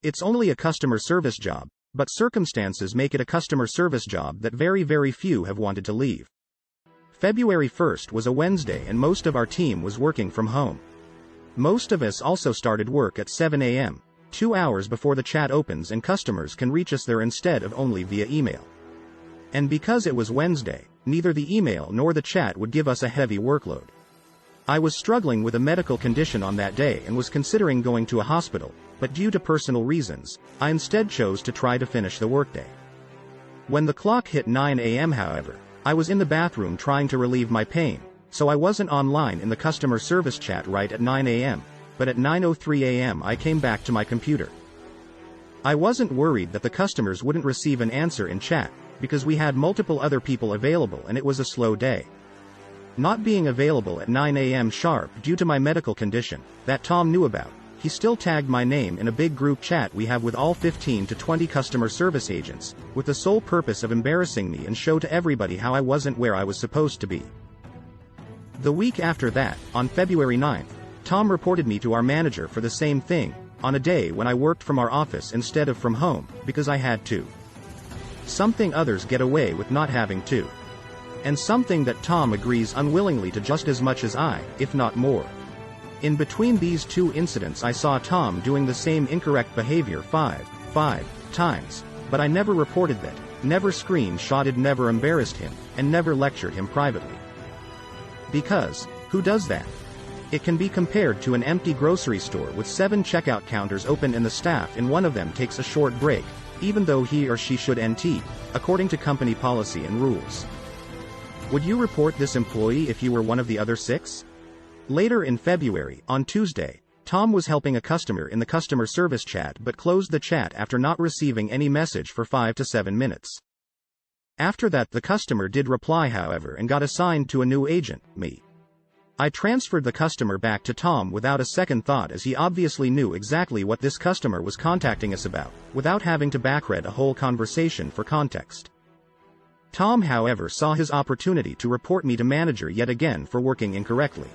It's only a customer service job, but circumstances make it a customer service job that very, very few have wanted to leave. February 1st was a Wednesday and most of our team was working from home. Most of us also started work at 7 a.m., 2 hours before the chat opens and customers can reach us there instead of only via email. And because it was Wednesday, neither the email nor the chat would give us a heavy workload. I was struggling with a medical condition on that day and was considering going to a hospital, but due to personal reasons, I instead chose to try to finish the workday. When the clock hit 9 a.m. however, I was in the bathroom trying to relieve my pain, so I wasn't online in the customer service chat right at 9 a.m., but at 9:03 a.m. I came back to my computer. I wasn't worried that the customers wouldn't receive an answer in chat, because we had multiple other people available and it was a slow day. Not being available at 9 a.m. sharp due to my medical condition, that Tom knew about, he still tagged my name in a big group chat we have with all 15 to 20 customer service agents, with the sole purpose of embarrassing me and show to everybody how I wasn't where I was supposed to be. The week after that, on February 9th, Tom reported me to our manager for the same thing, on a day when I worked from our office instead of from home, because I had to. Something others get away with not having to. And something that Tom agrees unwillingly to just as much as I, if not more. In between these two incidents I saw Tom doing the same incorrect behavior five times, but I never reported that, never screenshotted, never embarrassed him, and never lectured him privately. Because, who does that? It can be compared to an empty grocery store with 7 checkout counters open and the staff in one of them takes a short break, even though he or she should NT, according to company policy and rules. Would you report this employee if you were one of the other 6? Later in February, on Tuesday, Tom was helping a customer in the customer service chat but closed the chat after not receiving any message for 5 to 7 minutes. After that the customer did reply however and got assigned to a new agent, me. I transferred the customer back to Tom without a second thought as he obviously knew exactly what this customer was contacting us about, without having to backread a whole conversation for context. Tom however saw his opportunity to report me to manager yet again for working incorrectly.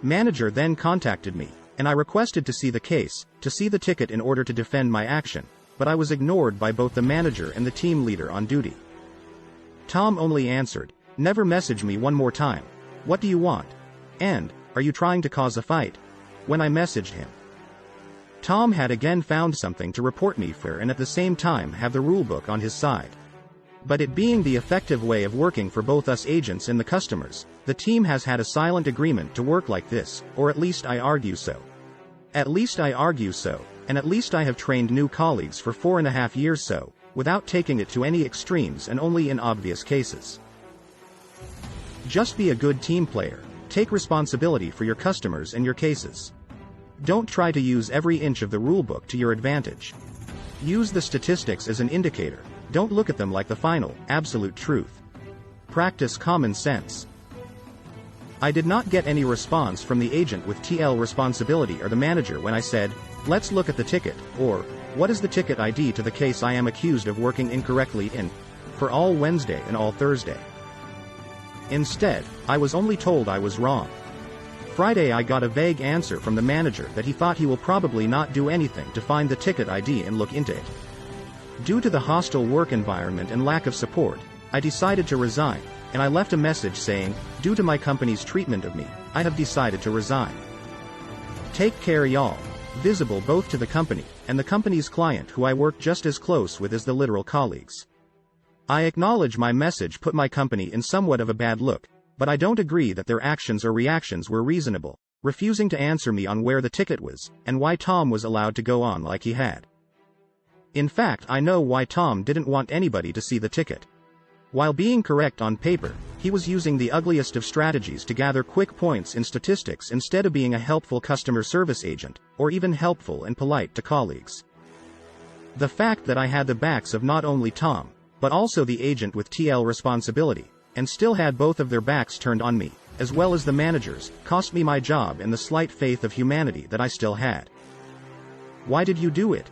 Manager then contacted me, and I requested to see the case, to see the ticket in order to defend my action, but I was ignored by both the manager and the team leader on duty. Tom only answered, "Never message me one more time. What do you want? And, are you trying to cause a fight?" when I messaged him. Tom had again found something to report me for and at the same time have the rulebook on his side. But it being the effective way of working for both us agents and the customers, the team has had a silent agreement to work like this, or at least I argue so. At least I argue so, and at least I have trained new colleagues for 4.5 years so, without taking it to any extremes and only in obvious cases. Just be a good team player, take responsibility for your customers and your cases. Don't try to use every inch of the rulebook to your advantage. Use the statistics as an indicator, don't look at them like the final, absolute truth. Practice common sense. I did not get any response from the agent with TL responsibility or the manager when I said, "Let's look at the ticket," or, "What is the ticket ID to the case I am accused of working incorrectly in?" for all Wednesday and all Thursday. Instead, I was only told I was wrong. Friday I got a vague answer from the manager that he thought he will probably not do anything to find the ticket ID and look into it. Due to the hostile work environment and lack of support, I decided to resign, and I left a message saying, "Due to my company's treatment of me, I have decided to resign. Take care y'all." Visible both to the company and the company's client who I work just as close with as the literal colleagues. I acknowledge my message put my company in somewhat of a bad look, but I don't agree that their actions or reactions were reasonable, refusing to answer me on where the ticket was, and why Tom was allowed to go on like he had. In fact, I know why Tom didn't want anybody to see the ticket. While being correct on paper, he was using the ugliest of strategies to gather quick points in statistics instead of being a helpful customer service agent, or even helpful and polite to colleagues. The fact that I had the backs of not only Tom, but also the agent with TL responsibility, and still had both of their backs turned on me, as well as the managers, cost me my job and the slight faith of humanity that I still had. Why did you do it?